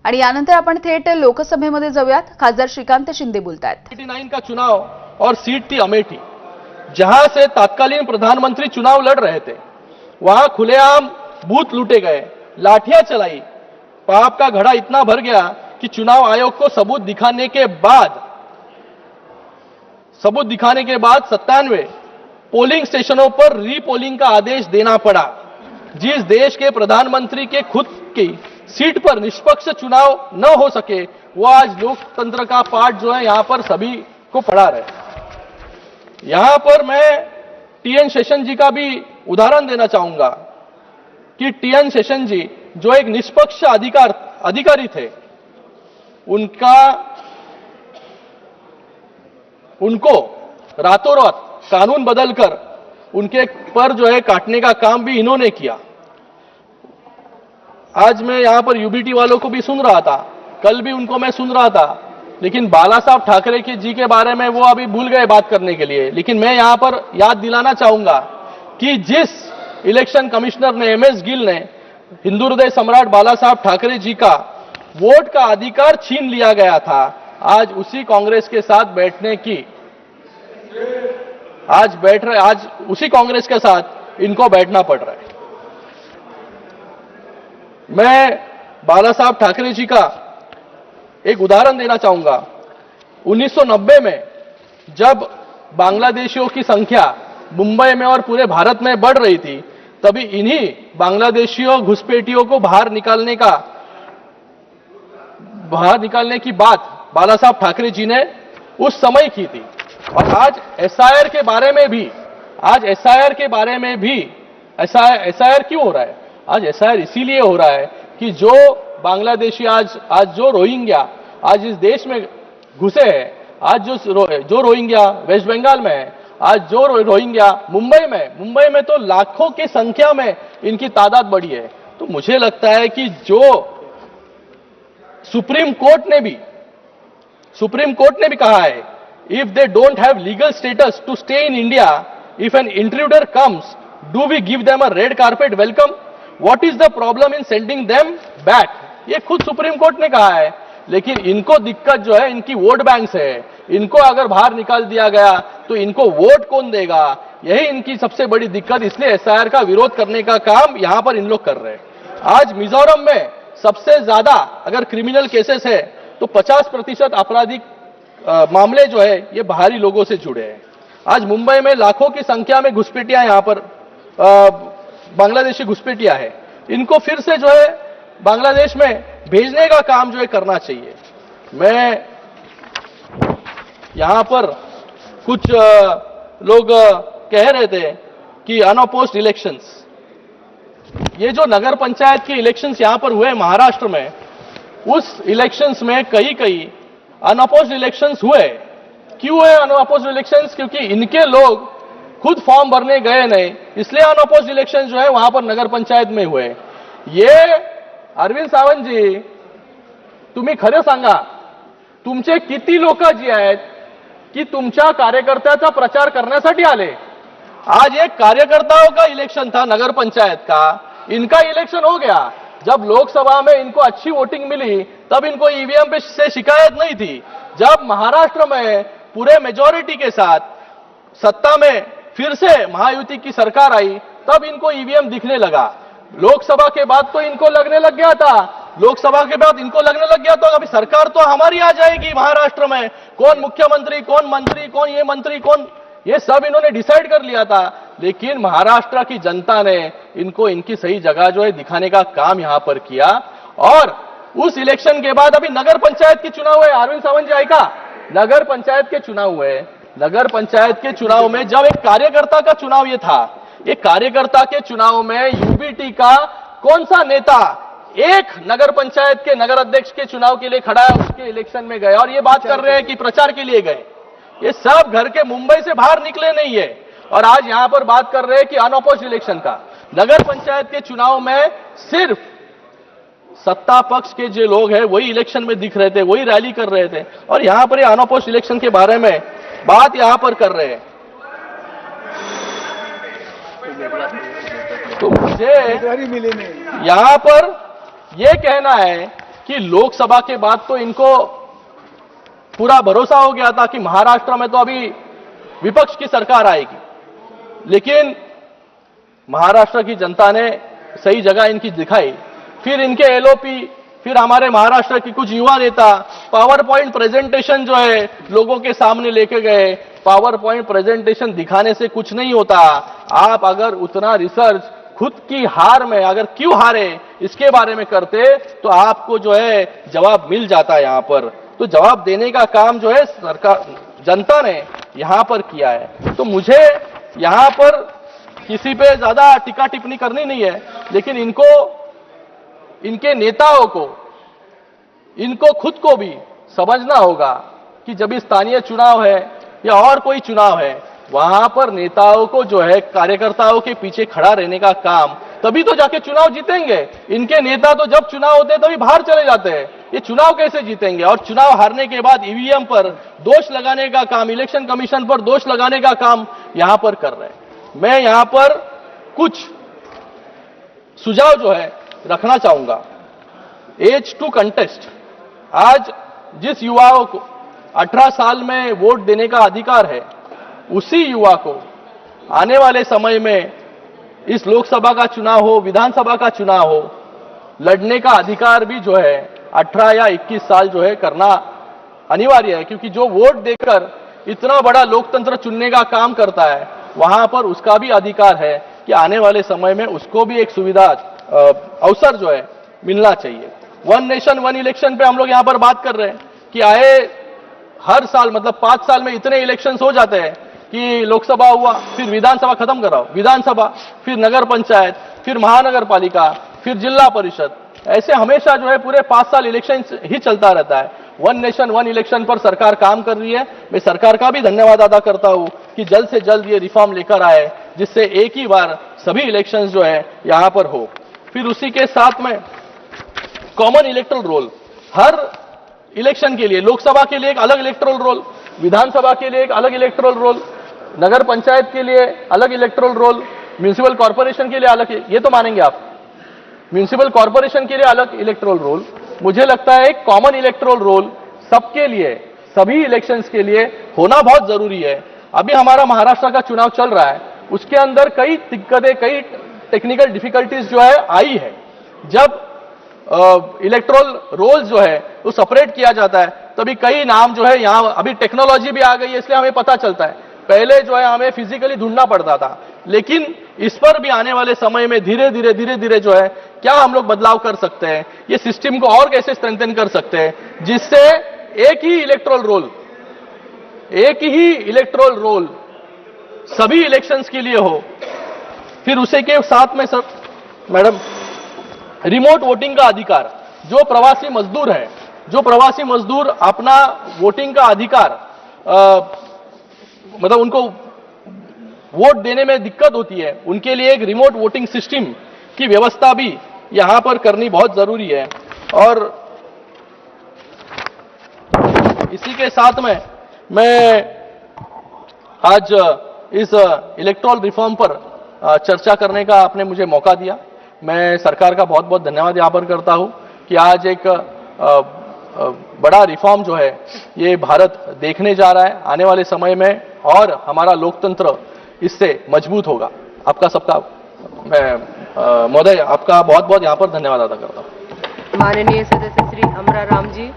आणि यानंतर आपण थेट लोकसभेमध्ये जाऊयात. खासदार श्रीकांत शिंदे बोलतायत. 89 का चुनाव और सीट थी अमेठी, जहां से तत्कालीन प्रधानमंत्री चुनाव लड़ रहे थे. वहां खुलेआम बूथ लूटे गए, लाठियां चलाई, पाप का घड़ा इतना भर गया कि चुनाव आयोग को सबूत दिखाने के बाद 97 पोलिंग स्टेशनों पर रीपोलिंग का आदेश देना पड़ा. जिस देश के प्रधानमंत्री के खुद की सीट पर निष्पक्ष चुनाव न हो सके, वो आज लोकतंत्र का पाठ जो है यहां पर सभी को पढ़ा रहे. यहां पर मैं टीएन शेषन जी का भी उदाहरण देना चाहूंगा कि टीएन शेषन जी जो एक निष्पक्ष अधिकारी थे, उनको रातों रात कानून बदलकर उनके पर जो है काटने का काम भी इन्होंने किया. आज मैं यहां पर यूबीटी वालों को भी सुन रहा था, कल भी उनको मैं सुन रहा था, लेकिन बाला साहब ठाकरे जी के बारे में वो अभी भूल गए बात करने के लिए. लेकिन मैं यहां पर याद दिलाना चाहूंगा कि जिस इलेक्शन कमिश्नर ने एमएस गिल ने हिंदू हृदय सम्राट बाला साहब ठाकरे जी का वोट का अधिकार छीन लिया गया था, आज उसी कांग्रेस के साथ बैठने की आज उसी कांग्रेस के साथ इनको बैठना पड़ रहा है. मैं बाला साहब ठाकरे जी का एक उदाहरण देना चाहूंगा. 1990 में जब बांग्लादेशियों की संख्या मुंबई में और पूरे भारत में बढ़ रही थी, तभी इन्हीं बांग्लादेशियों घुसपैठियों को बाहर निकालने की बात बाला साहब ठाकरे जी ने उस समय की थी. और आज एसआईआर के बारे में भी एसआईआर क्यों हो रहा है? आज एसआईआर इसीलिए हो रहा है कि जो बांग्लादेशी आज जो रोहिंग्या आज इस देश में घुसे हैं, आज जो रोहिंग्या वेस्ट बंगाल में है, आज जो रोहिंग्या मुंबई में तो लाखों की संख्या में इनकी तादाद बढ़ी है. तो मुझे लगता है कि जो सुप्रीम कोर्ट ने भी कहा है, if they don't have legal status to stay in India, if an intruder comes, do we give them a red carpet welcome? What is the problem in sending them back? ये खुद supreme court ने कहा है. लेकिन इनको दिक्कत जो है इनकी वोट बैंक से है. इनको अगर बाहर निकाल दिया गया तो इनको वोट कौन देगा? यही इनकी सबसे बड़ी दिक्कत. इसलिए एसआईआर का विरोध करने का काम यहां पर इन लोग कर रहे हैं. आज मिजोरम में सबसे ज्यादा अगर क्रिमिनल केसेस है तो 50% आपराधिक मामले जो है ये बाहरी लोगों से जुड़े हैं. आज मुंबई में लाखों की संख्या में घुसपैठियां यहां पर बांग्लादेशी घुसपैठियां है. इनको फिर से जो है बांग्लादेश में भेजने का काम जो है करना चाहिए. मैं यहां पर कुछ लोग कह रहे थे कि अनअपोज्ड इलेक्शंस, ये जो नगर पंचायत के इलेक्शंस यहां पर हुए महाराष्ट्र में, उस इलेक्शंस में कई अनअपोज्ड इलेक्शंस हुए. क्यों है अनअपोज्ड इलेक्शंस? क्योंकि इनके लोग खुद फॉर्म भरने गए नहीं, इसलिए अनअपोज्ड इलेक्शन जो है वहां पर नगर पंचायत में हुए. ये अरविंद सावंत जी, तुम्ही खरं सांगा, तुमचे किती लोक जी आहेत की तुमच्या कार्यकर्त्याचा प्रचार करण्यासाठी आले? आज एक कार्यकर्ताओं का इलेक्शन था नगर पंचायत का, इनका इलेक्शन हो गया. जब लोकसभा में इनको अच्छी वोटिंग मिली तब इनको ईवीएम से शिकायत नहीं थी. जब महाराष्ट्र में पूरे मेजॉरिटी के साथ सत्ता में फिर से महायुति की सरकार आई, तब इनको ईवीएम दिखने लगा. लोकसभा के बाद तो इनको लगने लग गया था, अभी सरकार तो हमारी आ जाएगी महाराष्ट्र में, कौन मुख्यमंत्री, कौन मंत्री, कौन ये मंत्री, कौन ये सब इन्होंने डिसाइड कर लिया था. लेकिन महाराष्ट्र की जनता ने इनको इनकी सही जगह जो है दिखाने का काम यहां पर किया. और उस इलेक्शन के बाद अभी नगर पंचायत के चुनाव हुए. अरविंद सावंत जी आएगा, नगर पंचायत के चुनाव हुए. नगर पंचायत के चुनाव में जब एक कार्यकर्ता का चुनाव ये था, ये कार्यकर्ता के चुनाव में यूबीटी का कौन सा नेता एक नगर पंचायत के नगर अध्यक्ष के चुनाव के लिए खड़ा है, उसके इलेक्शन में गए और ये बात कर रहे हैं कि प्रचार के लिए गए? ये सब घर के मुंबई से बाहर निकले नहीं है. और आज यहां पर बात कर रहे हैं कि अनअपोज्ड इलेक्शन का. नगर पंचायत के चुनाव में सिर्फ सत्ता पक्ष के जो लोग हैं वही इलेक्शन में दिख रहे थे, वही रैली कर रहे थे. और यहां पर ये अनअपोज्ड इलेक्शन के बारे में बात यहां पर कर रहे हैं. तो मुझे यहां पर यह कहना है कि लोकसभा के बाद तो इनको पूरा भरोसा हो गया था कि महाराष्ट्र में तो अभी विपक्ष की सरकार आएगी, लेकिन महाराष्ट्र की जनता ने सही जगह इनकी दिखाई। फिर इनके एलओपी, फिर हमारे महाराष्ट्र की कुछ युवा नेता पावर पॉइंट प्रेजेंटेशन जो है लोगों के सामने लेके गए। पावर पॉइंट प्रेजेंटेशन दिखाने से कुछ नहीं होता। आप अगर उतना रिसर्च खुद की हार में अगर क्यों हारे इसके बारे में करते तो आपको जो है जवाब मिल जाता है यहां पर। तो जवाब देने का काम जो है सरकार जनता ने यहां पर किया है। तो मुझे यहां पर किसी पे ज्यादा टीका टिप्पणी करनी नहीं है, लेकिन इनको, इनके नेताओं को, इनको खुद को भी समझना होगा कि जब भी स्थानीय चुनाव है या और कोई चुनाव है, वहां पर नेताओं को जो है कार्यकर्ताओं के पीछे खड़ा रहने का काम, तभी तो जाके चुनाव जीतेंगे। इनके नेता तो जब चुनाव होते हैं तभी बाहर चले जाते हैं। ये चुनाव कैसे जीतेंगे? और चुनाव हारने के बाद ईवीएम पर दोष लगाने का काम, इलेक्शन कमीशन पर दोष लगाने का काम यहां पर कर रहे हैं। मैं यहां पर कुछ सुझाव जो है रखना चाहूंगा। एज टू कंटेस्ट, आज जिस युवाओं को 18 साल में वोट देने का अधिकार है, उसी युवा को आने वाले समय में इस लोकसभा का चुनाव हो, विधानसभा का चुनाव हो, लड़ने का अधिकार भी जो है 18 या 21 साल जो है करना अनिवार्य है। क्योंकि जो वोट देकर इतना बड़ा लोकतंत्र चुनने का काम करता है, वहां पर उसका भी अधिकार है कि आने वाले समय में उसको भी एक सुविधा, अवसर जो है मिलना चाहिए। वन नेशन वन इलेक्शन पे हम लोग यहां पर बात कर रहे हैं कि आए हर साल, मतलब 5 साल में इतने इलेक्शंस हो जाते हैं कि लोकसभा हुआ, फिर विधानसभा खत्म कराओ, विधानसभा, फिर नगर पंचायत, फिर महानगर पालिका, फिर जिला परिषद, ऐसे हमेशा जो है पूरे 5 साल इलेक्शन ही चलता रहता है। वन नेशन वन इलेक्शन पर सरकार काम कर रही है। मैं सरकार का भी धन्यवाद अदा करता हूं कि जल्द से जल्द ये रिफॉर्म लेकर आए, जिससे एक ही बार सभी इलेक्शंस जो है यहां पर हो। फिर उसी के साथ में कॉमन इलेक्टोरल रोल, हर इलेक्शन के लिए, लोकसभा के लिए एक अलग इलेक्टोरल रोल, विधानसभा के लिए एक अलग इलेक्टोरल रोल, नगर पंचायत के लिए अलग इलेक्टोरल रोल, म्युनिसिपल कॉर्पोरेशन के लिए अलग, ये तो मानेंगे आप, म्युनिसिपल कॉर्पोरेशन के लिए अलग इलेक्टोरल रोल। मुझे लगता है एक कॉमन इलेक्टोरल रोल सबके लिए, सभी इलेक्शंस के लिए होना बहुत जरूरी है। अभी हमारा महाराष्ट्र का चुनाव चल रहा है, उसके अंदर कई दिक्कतें, कई टेक्निकल डिफिकल्टीज जो है आई है। जब इलेक्टोरल रोल जो है वो सेपरेट किया जाता है, तभी कई नाम जो है यहां, अभी टेक्नोलॉजी भी आ गई है इसलिए हमें पता चलता है। पहले जो है हमें फिजिकली ढूंढना पड़ता था, लेकिन इस पर भी आने वाले समय में धीरे धीरे जो है क्या हम लोग बदलाव कर सकते हैं, ये सिस्टम को और कैसे स्ट्रेंथन कर सकते हैं, जिससे एक ही इलेक्टोरल रोल सभी इलेक्शंस के लिए हो। फिर उसी के साथ में सर मैडम, रिमोट वोटिंग का अधिकार, जो प्रवासी मजदूर है, जो प्रवासी मजदूर अपना वोटिंग का अधिकार, मतलब उनको वोट देने में दिक्कत होती है, उनके लिए एक रिमोट वोटिंग सिस्टम की व्यवस्था भी यहां पर करनी बहुत जरूरी है। और इसी के साथ में मैं आज इस इलेक्टोरल रिफॉर्म पर चर्चा करने का आपने मुझे मौका दिया। मैं सरकार का बहुत बहुत धन्यवाद यहां पर करता हूं कि आज एक बड़ा रिफॉर्म जो है ये भारत देखने जा रहा है आने वाले समय में, और हमारा लोकतंत्र इससे मजबूत होगा। आपका सबका मैं महोदय आपका बहुत बहुत यहां पर धन्यवाद अदा करता हूं। माननीय सदस्य श्री अमरा राम जी।